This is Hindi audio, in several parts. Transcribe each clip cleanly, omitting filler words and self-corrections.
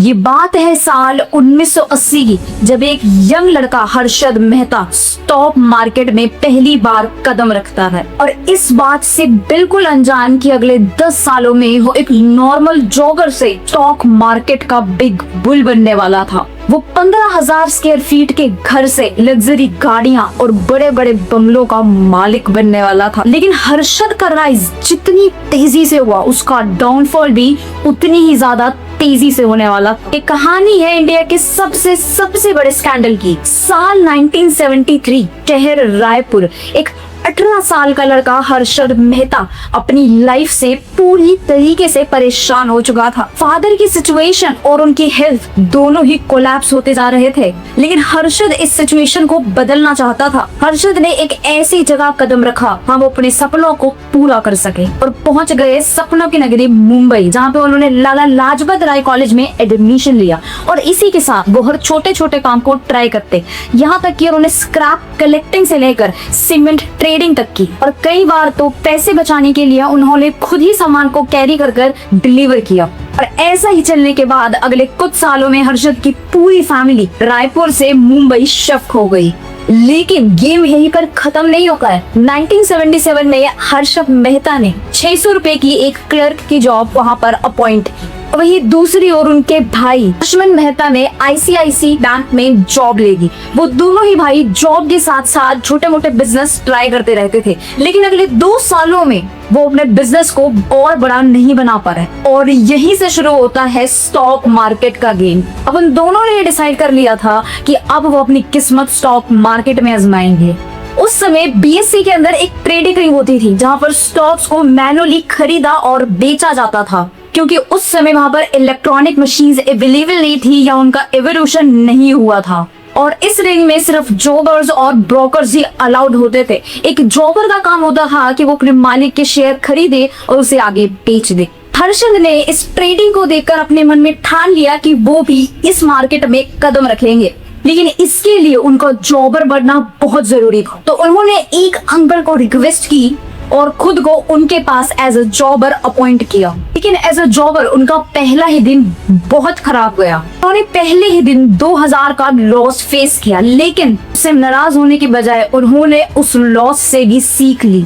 ये बात है साल 1980 की, जब एक यंग लड़का हर्षद मेहता स्टॉक मार्केट में पहली बार कदम रखता है और इस बात से बिल्कुल अनजान कि अगले 10 सालों में वो एक नॉर्मल जॉगर से स्टॉक मार्केट का बिग बुल बनने वाला था। वो 15,000 स्क्वायर फीट के घर से लग्जरी गाड़ियां और बड़े बड़े बंगलों का मालिक बनने वाला था। लेकिन हर्षद का राइज जितनी तेजी से हुआ, उसका डाउनफॉल भी उतनी ही ज्यादा तेजी से होने वाला। एक कहानी है इंडिया के सबसे बड़े स्कैंडल की। साल 1973, शहर रायपुर। एक 18 साल का लड़का हर्षद मेहता अपनी लाइफ से पूरी तरीके से परेशान हो चुका था। फादर की सिचुएशन और उनकी हेल्थ दोनों ही कोलैप्स होते जा रहे थे, लेकिन हर्षद इस सिचुएशन को बदलना चाहता था। हर्षद ने एक ऐसी जगह कदम रखा जहां वो अपने सपनों को पूरा कर सके और पहुंच गए सपनों की नगरी मुंबई, जहाँ पे उन्होंने लाला लाजपत राय कॉलेज में एडमिशन लिया और इसी के साथ वो हर छोटे छोटे काम को ट्राई करते, यहाँ तक कि उन्होंने स्क्रैप कलेक्टिंग से लेकर सीमेंट ट्रेडिंग तक की। और कई बार तो पैसे बचाने के लिए उन्होंने खुद ही सामान को कैरी कर डिलीवर किया। और ऐसा ही चलने के बाद अगले कुछ सालों में हर्षद की पूरी फैमिली रायपुर से मुंबई शिफ्ट हो गई। लेकिन गेम यहीं पर खत्म नहीं होगा है। 1977 में हर्षद मेहता ने 600 रुपए की एक क्लर्क की जॉब वहां पर अपॉइंट। वही दूसरी ओर उनके भाई लक्ष्मण मेहता ने आईसीआईसी बैंक में जॉब लेगी। वो दोनों ही भाई जॉब के साथ साथ छोटे मोटे बिजनेस ट्राई करते रहते थे, लेकिन अगले 2 सालों में वो अपने बिजनेस को और बड़ा नहीं बना पा रहे। और यहीं से शुरू होता है स्टॉक मार्केट का गेम। अब उन दोनों ने डिसाइड कर लिया था कि अब वो अपनी किस्मत स्टॉक मार्केट में आजमाएंगे। उस समय बीएससी के अंदर एक ट्रेडिंग होती थी, जहाँ पर स्टॉक्स को मैनुअली खरीदा और बेचा जाता था, क्योंकि उस समय वहां पर इलेक्ट्रॉनिक मशीन्स अवेलेबल नहीं थी या उनका एवोल्यूशन नहीं हुआ था। और इस रिंग में सिर्फ जॉबर्स और ब्रोकर्स ही अलाउड होते थे। एक जॉबर का काम होता था कि वो अपने मालिक के शेयर खरीदे और उसे आगे बेच दे। हर्षद ने इस ट्रेडिंग को देखकर अपने मन में ठान लिया कि वो भी इस मार्केट में कदम रखेंगे, लेकिन इसके लिए उनको जॉबर बनना बहुत जरूरी था। तो उन्होंने एक अंकल को रिक्वेस्ट की और खुद को उनके पास एज अ जॉबर अपॉइंट किया। लेकिन एज अ जॉबर उनका पहला ही दिन बहुत खराब गया। उन्होंने पहले ही दिन 2000 का लॉस फेस किया, लेकिन उससे नाराज होने के बजाय उन्होंने उस लॉस से भी सीख ली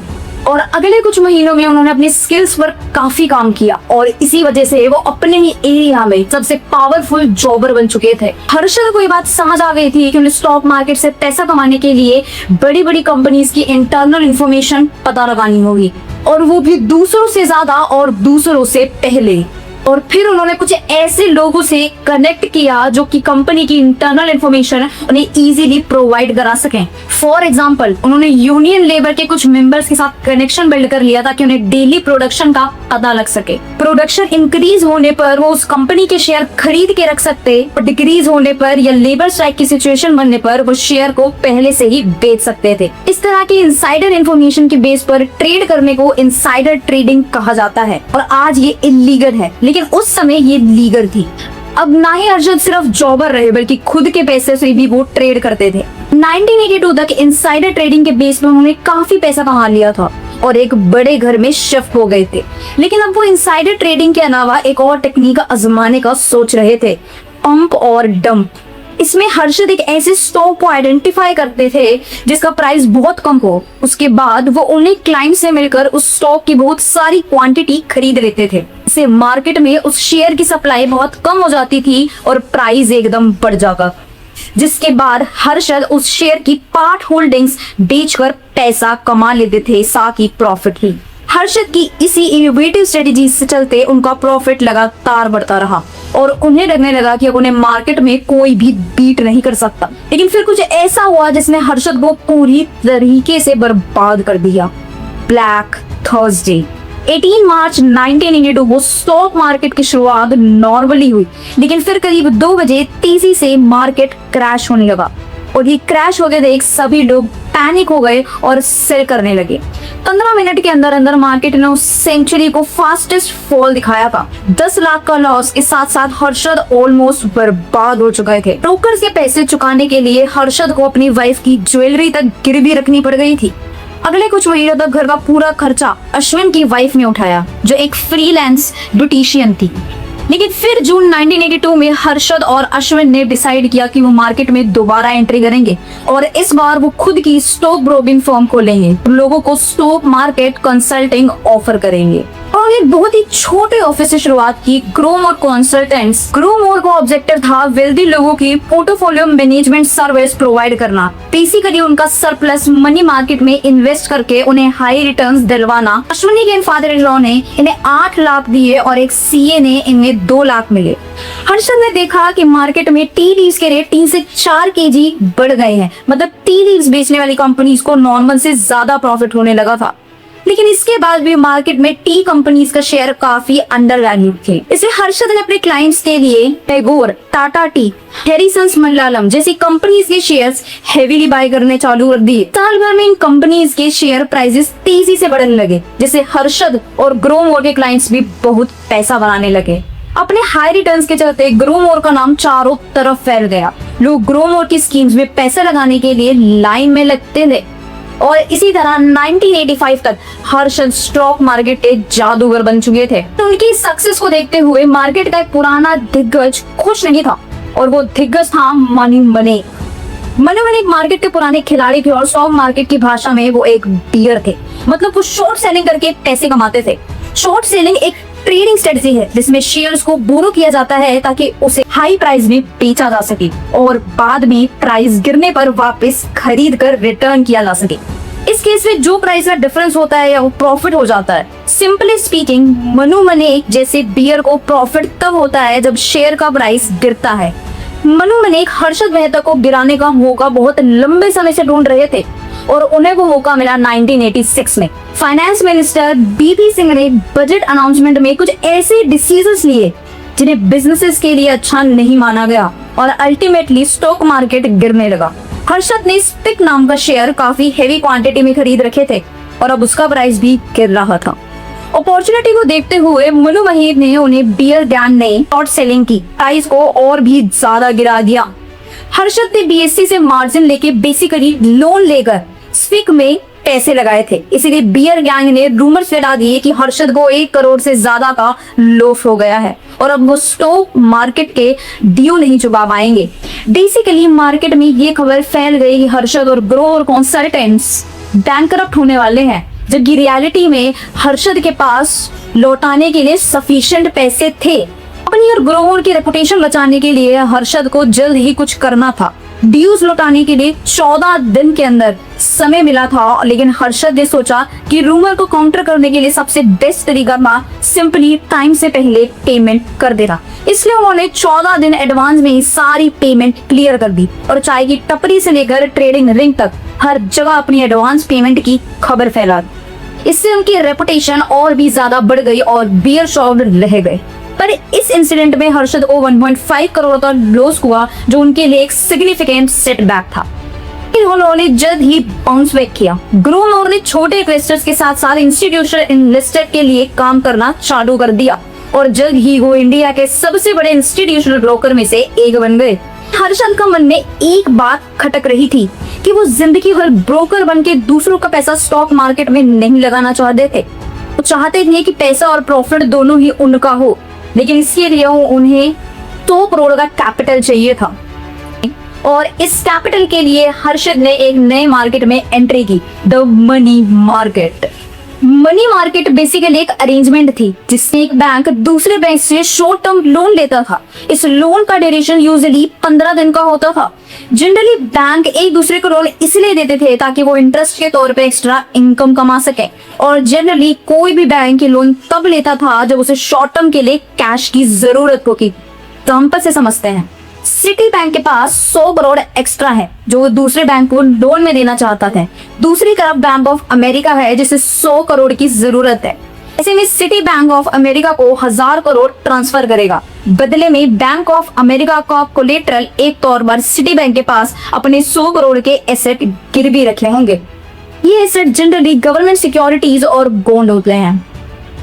और अगले कुछ महीनों में उन्होंने अपनी स्किल्स पर काफी काम किया और इसी वजह से वो अपने ही एरिया में सबसे पावरफुल जॉबर बन चुके थे। हर्षद को ये बात समझ आ गई थी कि उन्हें स्टॉक मार्केट से पैसा कमाने के लिए बड़ी बड़ी कंपनीज की इंटरनल इंफॉर्मेशन पता लगानी होगी, और वो भी दूसरों से ज्यादा और दूसरों से पहले। और फिर उन्होंने कुछ ऐसे लोगों से कनेक्ट किया जो कि कंपनी की इंटरनल इंफॉर्मेशन उन्हें इजीली प्रोवाइड करा सकें। फॉर एग्जांपल, उन्होंने यूनियन लेबर के कुछ मेंबर्स के साथ कनेक्शन बिल्ड कर लिया ताकि उन्हें डेली प्रोडक्शन का पता लग सके। प्रोडक्शन इंक्रीज होने पर वो उस कंपनी के शेयर खरीद के रख सकते और डिक्रीज होने पर या लेबर स्ट्राइक की सिचुएशन बनने पर वो शेयर को पहले से ही बेच सकते थे। इस तरह की इनसाइडर इंफॉर्मेशन के बेस पर ट्रेड करने को इनसाइडर ट्रेडिंग कहा जाता है और आज ये इलीगल है, लेकिन उस समय ये लीगल थी। अब ना ही हर्षद सिर्फ जॉबर रहे बल्कि खुद के पैसे से भी वो ट्रेड करते थे। 1982 तक इनसाइडर ट्रेडिंग के बेस पर उन्होंने काफी पैसा कमा लिया था और एक बड़े घर में शिफ्ट हो गए थे। लेकिन अब वो इनसाइडर ट्रेडिंग के अलावा एक और टेक्निक आजमाने का सोच रहे थे, पंप और डंप। इसमें हर्षद एक ऐसे स्टॉक को आइडेंटिफाई करते थे जिसका प्राइस बहुत कम हो। उसके बाद वो उन्हें क्लाइंट से मिलकर उस स्टॉक की बहुत सारी क्वांटिटी खरीद लेते थे। इससे मार्केट में उस शेयर की सप्लाई बहुत कम हो जाती थी और प्राइस एकदम बढ़ जाता, जिसके बाद हर्षद उस शेयर की पार्ट होल्डिंग्स बेचकर पैसा कमा लेते थे, साथ ही प्रॉफिट ही। हर्षद की इसी इनोवेटिव स्ट्रेटेजी से चलते उनका प्रॉफिट लगातार बढ़ता रहा और उन्हें लगने लगा कि अब उन्हें मार्केट में कोई भी बीट नहीं कर सकता। लेकिन फिर कुछ ऐसा हुआ जिसने हर्षद को पूरी तरीके से बर्बाद कर दिया। Black Thursday. 18 मार्च 1982 को स्टॉक मार्केट की शुरुआत नॉर्मली हुई, लेकिन फिर करीब 2 बजे तेजी से मार्केट क्रैश होने लगा और ये क्रैश होके देख सभी लोग पैनिक हो गए और सेल करने लगे। 15 मिनट के अंदर अंदर मार्केट ने उस सेंचुरी को फास्टेस्ट फॉल दिखाया था। 10 लाख का लॉस के साथ साथ हर्षद ऑलमोस्ट बर्बाद हो चुके थे। ब्रोकर्स के पैसे चुकाने के लिए हर्षद को अपनी वाइफ की ज्वेलरी तक गिरवी रखनी पड़ गई थी। अगले कुछ महीनों तक घर का पूरा खर्चा अश्विन की वाइफ ने उठाया, जो एक फ्रीलांस ब्यूटिशियन थी। लेकिन फिर जून 1982 में हर्षद और अश्विन ने डिसाइड किया कि वो मार्केट में दोबारा एंट्री करेंगे और इस बार वो खुद की स्टॉक ब्रोकिंग फर्म खोलेंगे, लोगों को स्टॉक मार्केट कंसल्टिंग ऑफर करेंगे। और एक बहुत ही छोटे ऑफिस से शुरुआत की ग्रोमोर कंसल्टेंट्स। ग्रोमोर का ऑब्जेक्टिव था वेल्दी लोगों की पोर्टफोलियो मैनेजमेंट सर्विस प्रोवाइड करना। बेसिकली उनका सरप्लस मनी मार्केट में इन्वेस्ट करके उन्हें हाई रिटर्न्स दिलवाना। अश्विनी के फादर इन लॉ ने इन्हें 8 लाख दिए और एक सीए ने इन्हें 2 लाख मिले। हर्षद ने देखा कि मार्केट में टी लीव्स के रेट 3 से 4 kg बढ़ गए हैं, मतलब टी लीव्स बेचने वाली कंपनीज को नॉर्मल से ज्यादा प्रॉफिट होने लगा था। लेकिन इसके बाद भी मार्केट में टी कंपनीज का शेयर काफी अंडर वैल्यूड थे। इसलिए हर्षद ने अपने क्लाइंट्स के लिए टैगोर, टाटा टी, हैरिसंस मलयालम जैसी कंपनीज के शेयर्स हेवीली बाय करने चालू कर दिए। साल भर में इन कंपनीज के शेयर प्राइसेस तेजी से बढ़ने लगे, जिससे हर्षद और ग्रोमोर के क्लाइंट्स भी बहुत पैसा बनाने लगे। अपने हाई रिटर्न्स के चलते ग्रोमोर का नाम चारों तरफ फैल गया। लोग ग्रोमोर की स्कीम्स में पैसा लगाने के लिए लाइन में लगते थे और इसी तरह 1985 तक हर्षद स्टॉक मार्केट के जादूगर बन चुके थे। तो उनकी सक्सेस को देखते हुए मार्केट का एक पुराना दिग्गज खुश नहीं था और वो दिग्गज था मनी मनी। मनी मनी एक मार्केट के पुराने खिलाड़ी थे और स्टॉक मार्केट की भाषा में वो एक बियर थे, मतलब वो शॉर्ट सेलिंग करके पैसे कमाते थे। शॉर्ट सेलिंग एक ट्रेडिंग स्ट्रेटजी है जिसमें शेयर्स को बोरो किया जाता है ताकि उसे हाई प्राइस में बेचा जा सके और बाद में प्राइस गिरने पर वापस खरीद कर रिटर्न किया जा सके। इस केस में जो प्राइस का डिफरेंस होता है या वो प्रॉफिट हो जाता है। सिंपली स्पीकिंग, मनु मनी जैसे बियर को प्रॉफिट तब होता है जब शेयर का प्राइस गिरता है। मनु मनी हर्षद मेहता को गिराने का मौका बहुत लंबे समय से ढूंढ रहे थे और उन्हें वो मौका मिला 1986 में। फाइनेंस मिनिस्टर बीपी सिंह ने बजट अनाउंसमेंट में कुछ ऐसे डिसीजंस लिए जिन्हें बिजनेसेस के लिए अच्छा नहीं माना गया और अल्टीमेटली स्टॉक मार्केट गिरने लगा। हर्षद ने स्पिक नाम का शेयर काफी हेवी क्वांटिटी में खरीद रखे थे और अब उसका प्राइस भी गिर रहा था। अपॉर्चुनिटी को देखते हुए मनु वहीद ने उन्हें बियर गैंग ने शॉर्ट सेलिंग की प्राइस को और भी ज्यादा गिरा दिया। हर्षद ने बीएससी से मार्जिन लेके बेसिकली लोन लेकर स्पिक में पैसे लगाए थे, इसीलिए बियर गैंग ने रूमर्स फैला दिए कि हर्षद को 1 करोड़ से ज्यादा का लॉस हो गया है और अब वो स्टॉक मार्केट के ड्यू नहीं चुका पाएंगे। बेसिकली मार्केट में ये खबर फैल गई कि हर्षद और ग्रोमोर कंसल्टेंट्स बैंकरप्ट होने वाले हैं, जबकि रियलिटी में हर्षद के पास लौटाने के लिए सफिशिएंट पैसे थे। अपनी और ग्रोमोर की रेपुटेशन बचाने के लिए हर्षद को जल्द ही कुछ करना था। ड्यूज लौटाने के लिए 14 दिन के अंदर समय मिला था, लेकिन हर्षद ने सोचा कि रूमर को काउंटर करने के लिए सबसे बेस्ट तरीका था सिंपली टाइम से पहले पेमेंट कर देना। इसलिए उन्होंने 14 दिन एडवांस में ही सारी पेमेंट क्लियर कर दी और चाय की टपरी से लेकर ट्रेडिंग रिंग तक हर जगह अपनी एडवांस पेमेंट की खबर फैला दी। इससे उनकी रेपुटेशन और भी ज्यादा बढ़ गई और बियर शॉप रह गए। पर इस इंसिडेंट में हर्षद को 1.5 करोड़ का लॉस हुआ, जो उनके लिए एक सिग्निफिकेंट सेटबैक था। उन्होंने जल्द ही बाउंस बैक किया। ग्रोमोर ने छोटे इन्वेस्टर्स के साथ साथ इंस्टीट्यूशनल इन्वेस्टर के लिए काम करना चालू कर दिया और जल्द ही वो इंडिया के सबसे बड़े इंस्टीट्यूशनल ब्रोकर में से एक बन गए। हर्षद का मन में एक बात खटक रही थी कि वो जिंदगी भर ब्रोकर बन के दूसरों का पैसा स्टॉक मार्केट में नहीं लगाना चाहते थे। वो चाहते थे कि पैसा और प्रॉफिट दोनों ही उनका हो, लेकिन इसके लिए उन्हें 100 करोड़ का कैपिटल चाहिए था और इस कैपिटल के लिए हर्षद ने एक नए मार्केट में एंट्री की, the money market. Money market basically एक अरेंजमेंट थी जिसमें एक बैंक दूसरे बैंक से शॉर्ट टर्म लोन लेता था। इस लोन का ड्यूरेशन यूजुअली 15 दिन का होता था। जनरली बैंक एक दूसरे को लोन इसलिए देते थे ताकि वो इंटरेस्ट के तौर पे एक्स्ट्रा इनकम कमा सके और जनरली कोई भी बैंक के लोन तब लेता था जब उसे शॉर्ट टर्म के लिए कैश की जरूरत होगी। तो हम से समझते हैं, सिटी बैंक के पास 100 करोड़ एक्स्ट्रा है जो वो दूसरे बैंक को लोन में देना चाहता था। दूसरी तरफ बैंक ऑफ अमेरिका है जिसे 100 करोड़ की जरूरत है। ऐसे में सिटी बैंक ऑफ अमेरिका को 1000 करोड़ ट्रांसफर करेगा। बदले में बैंक ऑफ अमेरिका का कोलेटरल एक तौर पर सिटी बैंक के पास अपने 100 करोड़ के एसेट गिरवी रखे होंगे। ये एसेट जनरली गवर्नमेंट सिक्योरिटीज और बॉन्ड होते हैं।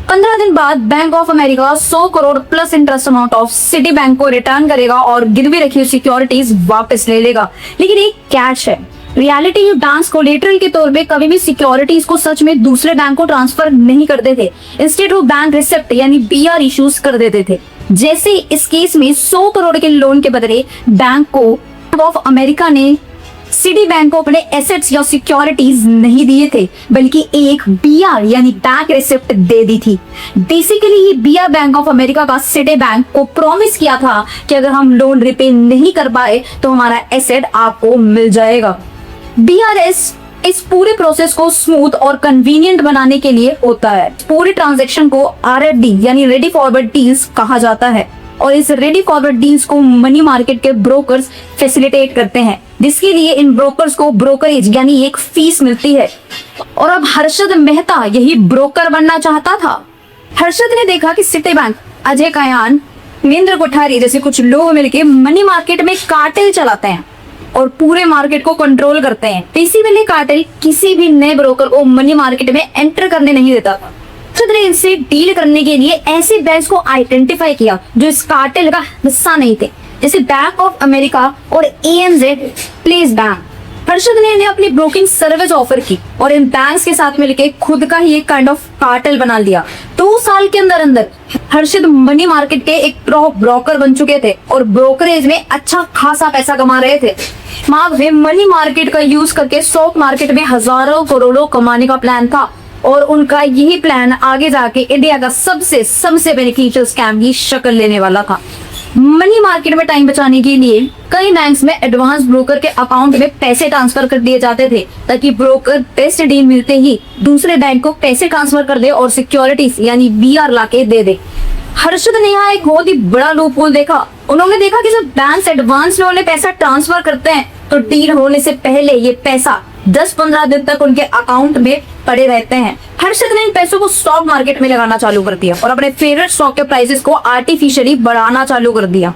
15 दिन बाद bank of America 100 crore plus interest amount of city bank को रिटर्न करेगा और गिरवी रखी सिक्योरिटीज वापस ले लेगा। लेकिन एक कैच है, रियलिटी में बैंक्स कोलेटरल के तौर पे कभी भी सिक्योरिटीज को सच में दूसरे बैंक को ट्रांसफर नहीं करते थे। इंस्टेड वो बैंक रिसिप्ट यानी बीआर इश्यूज कर देते थे। जैसे इस केस में 100 करोड़ के लोन के बदले बैंक को ऑफ अमेरिका ने सिटी बैंक को अपने एसेट्स या सिक्योरिटीज नहीं दिए थे, बल्कि एक बीआर यानी बैंक रिसिप्ट दे दी थी। बेसिकली ये बीआर बैंक ऑफ अमेरिका का सिटी बैंक को प्रॉमिस किया था कि अगर हम लोन रिपे नहीं कर पाए तो हमारा एसेट आपको मिल जाएगा। बीआरएस इस पूरे प्रोसेस को स्मूथ और कन्वीनियंट बनाने के लिए होता है। पूरे ट्रांजैक्शन को आरएफडी यानी रेडी फॉरवर्ड डील्स कहा जाता है और इस रेडी फॉरवर्ड डील्स को मनी मार्केट के ब्रोकर्स फैसिलिटेट करते हैं, जिसके लिए इन ब्रोकर्स को ब्रोकरेज यानी एक फीस मिलती है। और अब हर्षद मेहता यही ब्रोकर बनना चाहता था। हर्षद ने देखा कि सिटी बैंक, अजय कयान, महेंद्र कोठारी जैसे कुछ लोग मिलकर मनी मार्केट में कार्टेल चलाते हैं और पूरे मार्केट को कंट्रोल करते हैं। बेसिकली कार्टेल किसी भी नए ब्रोकर को मनी मार्केट में एंटर करने नहीं देता था। हर्षद ने इनसे डील करने के लिए ऐसे बैंक्स को आइडेंटिफाई किया जो इस कार्टेल का हिस्सा नहीं थे, जैसे बैंक ऑफ अमेरिका और ANZ प्लेस बैंक। हर्षद ने इन्हें अपनी ब्रोकिंग सर्विस ऑफर की और इन बैंक्स के साथ मिलकर खुद का ही एक काइंड ऑफ कार्टेल बना लिया। 2 साल के अंदर अंदर हर्षद मनी मार्केट के एक टॉप ब्रोकर बन चुके थे और ब्रोकरेज में अच्छा खासा पैसा कमा रहे थे। वे मनी मार्केट का यूज करके स्टॉक मार्केट में हजारों करोड़ों कमाने का प्लान था और उनका यही प्लान आगे जाके इंडिया का सबसे बेनिफिशियल स्कैम की शक्ल लेने वाला था। मनी मार्केट में टाइम बचाने के लिए कई बैंक्स में एडवांस ब्रोकर के अकाउंट में पैसे ट्रांसफर कर दिए जाते थे, ताकि ब्रोकर बेस्ट डील मिलते ही दूसरे बैंक को पैसे ट्रांसफर कर दे और सिक्योरिटीज यानी बीआर लाके दे दे। हर्षद ने यहाँ एक बहुत ही बड़ा लूपहोल देखा। उन्होंने देखा कि जब बैंक एडवांस में उन्हें पैसा ट्रांसफर करते हैं तो डील होने से पहले ये पैसा 10-15 दिन तक उनके अकाउंट में पड़े रहते हैं। हर्षद ने इन पैसों को स्टॉक मार्केट में लगाना चालू कर दिया और अपने फेवरेट स्टॉक के प्राइसेस को आर्टिफिशियली बढ़ाना चालू कर दिया।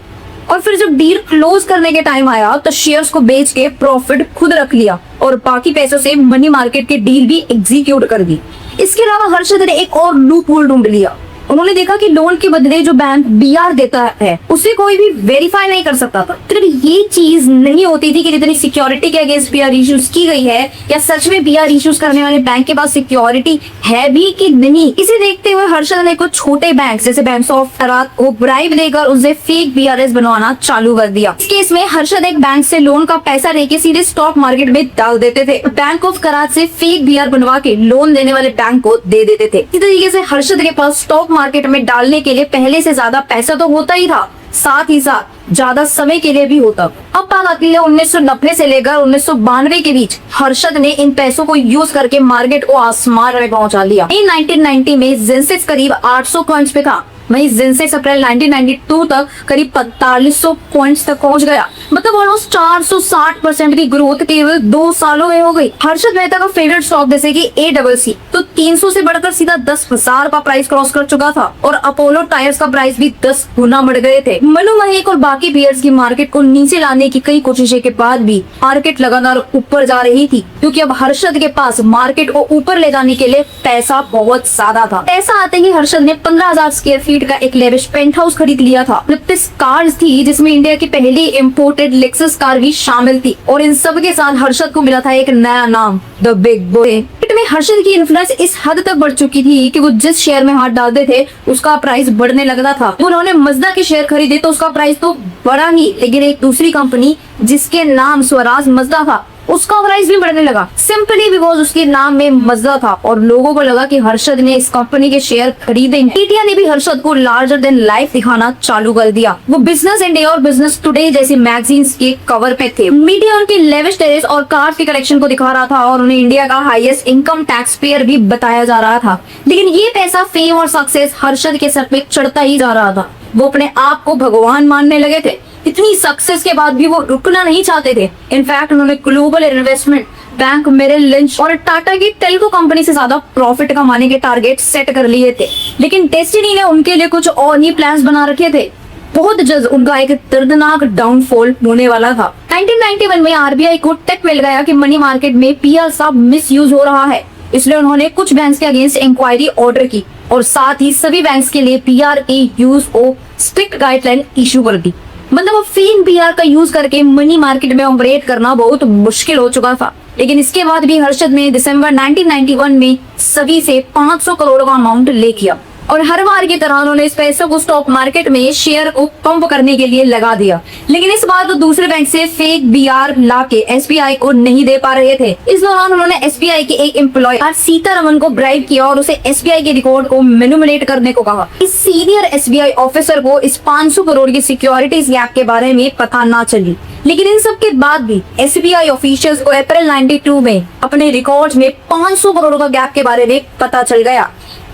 और फिर जब डील क्लोज करने के टाइम आया तो शेयर्स को बेच के प्रॉफिट खुद रख लिया और बाकी पैसों से मनी मार्केट की डील भी एग्जीक्यूट कर दी। इसके अलावा हर्षद ने एक और लूपहोल ढूंढ लिया। उन्होंने देखा कि लोन के बदले जो बैंक बीआर देता है उसे कोई भी वेरीफाई नहीं कर सकता था। तो ये चीज नहीं होती थी कि जितनी सिक्योरिटी के अगेंस्ट बीआर इश्यूज की गई है या सच में बीआर इश्यूज करने वाले बैंक के पास सिक्योरिटी है भी कि नहीं। इसे देखते हुए हर्षद ने कुछ छोटे बैंक जैसे बैंक ऑफ करात को ब्राइब देकर उनसे फेक बीआरएस बनवाना चालू कर दिया। इस केस में हर्षद एक बैंक से लोन का पैसा लेके सीधे स्टॉक मार्केट में डाल देते थे। बैंक ऑफ करात से फेक बीआर बनवा के लोन देने वाले बैंक को दे देते थे। इसी तरीके से हर्षद के पास स्टॉक मार्केट में डालने के लिए पहले से ज्यादा पैसा तो होता ही था, साथ ही साथ ज्यादा समय के लिए भी होता। अब बात आती है 1990 से लेकर 1992 के बीच। हर्षद ने इन पैसों को यूज करके मार्केट को आसमान में पहुंचा लिया। 1990 में सेंसेक्स करीब 800 पॉइंट्स पे था, वहीं सेंसेक्स अप्रैल 1992 तक करीब 4500 पॉइंट्स तक पहुंच गया। मतलब ऑलमोस्ट 460% की ग्रोथ केवल 2 सालों में हो गई। हर्षद मेहता का फेवरेट स्टॉक जैसे कि ACC तो 300 से बढ़कर सीधा 10,000 का प्राइस क्रॉस कर चुका था और अपोलो टायर्स का प्राइस भी 10 गुना बढ़ गए थे। मनु महेक और बाकी बियर्स की मार्केट को नीचे लाने की कई कोशिशें के बाद भी मार्केट लगातार ऊपर जा रही थी, क्योंकि अब हर्षद के पास मार्केट को ऊपर ले जाने के लिए पैसा बहुत ज्यादा था। पैसा आते ही हर्षद ने 15,000 स्क्वायर फीट का एक लेविश पेंट हाउस खरीद लिया था। 29 कार्स थी, जिसमें इंडिया की पहली इंपोर्टेड लेक्सस कार भी शामिल थी और इन सब के साथ हर्षद को मिला था एक नया नाम, द बिग बॉय। में हर्षद की इन्फ्लुएंस इस हद तक बढ़ चुकी थी कि वो जिस शेयर में हाथ डालते थे उसका प्राइस बढ़ने लगता था। उन्होंने मजदा के शेयर खरीदे तो उसका प्राइस तो बढ़ा ही, लेकिन एक दूसरी कंपनी जिसके नाम स्वराज मजदा था उसका प्राइस भी बढ़ने लगा, सिंपली बिकॉज उसके नाम में मजदा था और लोगों को लगा कि हर्षद ने इस कंपनी के शेयर खरीदे। मीडिया ने भी हर्षद को लार्जर देन लाइफ दिखाना चालू कर दिया। वो बिजनेस इंडिया और बिजनेस टुडे जैसी मैगजीन्स के कवर पे थे। मीडिया उनके लेविश टेरेस और कार के कलेक्शन को दिखा रहा था और उन्हें इंडिया का हाईएस्ट इनकम टैक्स पेयर भी बताया जा रहा था। लेकिन ये पैसा, फेम और सक्सेस हर्षद के सर पे चढ़ता ही जा रहा था। वो अपने आप को भगवान मानने लगे थे। इतनी सक्सेस के बाद भी वो रुकना नहीं चाहते थे। इनफैक्ट उन्होंने global investment bank, Merrill Lynch और टाटा की टेल्को कंपनी से ज्यादा प्रॉफिट कमाने के टारगेट सेट कर लिए थे। लेकिन डेस्टिनी ने उनके लिए कुछ और ही प्लान्स बना रखे थे। बहुत जल्द उनका एक दर्दनाक डाउनफॉल होने वाला था। 1991 में आरबीआई को टेक मिल गया कि मनी मार्केट में पीआर का मिस यूज हो रहा है, इसलिए उन्होंने कुछ बैंक्स के अगेंस्ट इंक्वायरी ऑर्डर की और साथ ही सभी बैंक्स के लिए पीआर के यूज को स्ट्रिक्ट गाइडलाइन इशू कर दी। मतलब फेक बीआर का यूज करके मनी मार्केट में ऑपरेट करना बहुत मुश्किल हो चुका था। लेकिन इसके बाद भी हर्षद ने दिसंबर 1991 में सभी से 500 करोड़ का अमाउंट ले किया और हर बार की तरह उन्होंने इस पैसे को स्टॉक मार्केट में शेयर को पंप करने के लिए लगा दिया। लेकिन इस बार तो दूसरे बैंक से फेक बीआर लाके एसबीआई को नहीं दे पा रहे थे। इस दौरान उन्होंने एसबीआई के एक एम्प्लॉय सीतारमन को ब्राइब किया और उसे एसबीआई के रिकॉर्ड को मैनिपुलेट करने को कहा। इस सीनियर एसबीआई ऑफिसर को इस 500 करोड़ की सिक्योरिटीज गैप के बारे में पता ना चली। लेकिन इन सब के बाद भी एसबीआई ऑफिशियल्स को अप्रैल 92 में अपने रिकॉर्ड में 500 करोड़ का गैप के बारे में पता चल गया।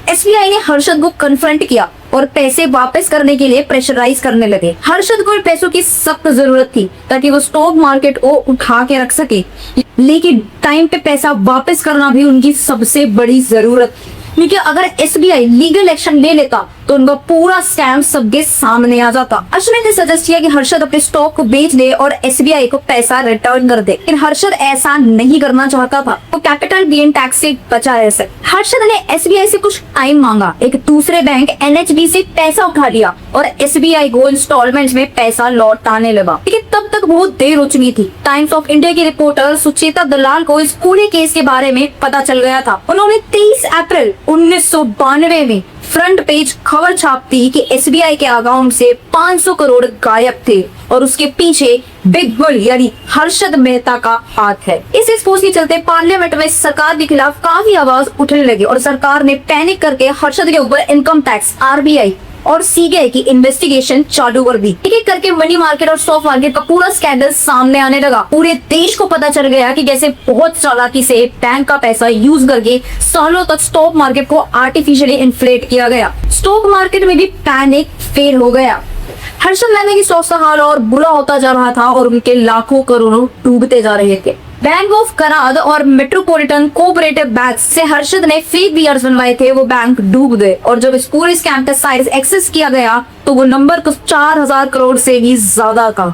एसबीआई ने हर्षद को कन्फ्रंट किया और पैसे वापस करने के लिए प्रेशराइज करने लगे। हर्षद को पैसों की सख्त जरूरत थी ताकि वो स्टॉक मार्केट को उठा के रख सके, लेकिन टाइम पे पैसा वापस करना भी उनकी सबसे बड़ी जरूरत थी, क्योंकि अगर एसबीआई लीगल एक्शन ले लेता तो उनका पूरा स्कैम सबके सामने आ जाता। अश्विन ने सजेस्ट किया कि हर्षद अपने स्टॉक को बेच दे और एसबीआई को पैसा रिटर्न कर दे, लेकिन हर्षद ऐसा नहीं करना चाहता था। वो कैपिटल गेन टैक्स से बचा रह सके। हर्षद ने एसबीआई से कुछ टाइम मांगा, एक दूसरे बैंक एनएचबी से पैसा उठा लिया और एसबीआई को इंस्टॉलमेंट में पैसा लौटाने लगा। लेकिन तब तक बहुत देर हो चुकी थी। टाइम्स ऑफ इंडिया की रिपोर्टर सुचेता दलाल को इस पूरे केस के बारे में पता चल गया था। उन्होंने 23 अप्रैल 1992 में फ्रंट पेज खबर छाप दी कि एसबीआई के अकाउंट से 500 करोड़ गायब थे और उसके पीछे बिग बुल यानी हर्षद मेहता का हाथ है। इस एक्सपोज के चलते पार्लियामेंट में सरकार के खिलाफ काफी आवाज उठने लगी और सरकार ने पैनिक करके हर्षद के ऊपर इनकम टैक्स, आरबीआई और सीबीआई की इन्वेस्टिगेशन चालू कर दी। एक एक करके मनी मार्केट और स्टॉक मार्केट का पूरा स्कैंडल सामने आने लगा। पूरे देश को पता चल गया कि कैसे बहुत चालाकी से बैंक का पैसा यूज करके सालों तक स्टॉक मार्केट को आर्टिफिशियली इन्फ्लेट किया गया। स्टॉक मार्केट में भी पैनिक फेल हो गया। हर्षद मेहता की स्टॉक्स का हाल और बुरा होता जा रहा था और उनके लाखों करोड़ों डूबते जा रहे थे। बैंक ऑफ कराद और मेट्रोपॉलिटन कोऑपरेटिव बैंक से हर्षद ने फेक बीआर्स बनवाए थे, वो बैंक डूब गए और जब इस पूरे स्कैम का साइज एक्सेस किया गया तो वो नंबर कुछ 4000 करोड़ से भी ज्यादा था।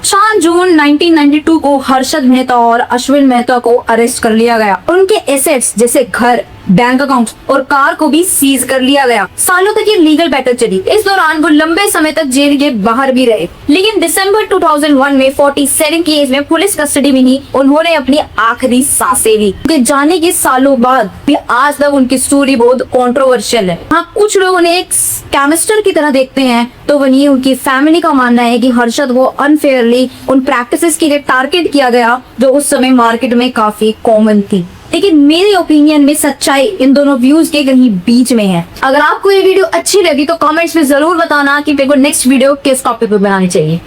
4 जून 1992 को हर्षद मेहता और अश्विन मेहता को अरेस्ट कर लिया गया। उनके एसेट्स जैसे घर, बैंक अकाउंट और कार को भी सीज कर लिया गया। सालों तक ये लीगल बैटल चली। इस दौरान वो लंबे समय तक जेल के बाहर भी रहे, लेकिन दिसंबर 2001 में 47 की एज में पुलिस कस्टडी में ही उन्होंने अपनी आखिरी सांसें ली। उनके जाने के सालों बाद भी आज तक उनकी स्टोरी बहुत कंट्रोवर्शियल है। हाँ, कुछ लोग उन्हें एक कैमिस्टर की तरह देखते हैं, तो वहीं उनकी फैमिली का मानना है कि हर्षद को अनफेयरली उन प्रैक्टिसेस के लिए टारगेट किया गया जो उस समय मार्केट में काफी कॉमन थी। लेकिन मेरे ओपिनियन में सच्चाई इन दोनों व्यूज के कहीं बीच में है। अगर आपको ये वीडियो अच्छी लगी तो कमेंट्स में जरूर बताना कि मेरे को नेक्स्ट वीडियो किस टॉपिक पे बनानी चाहिए।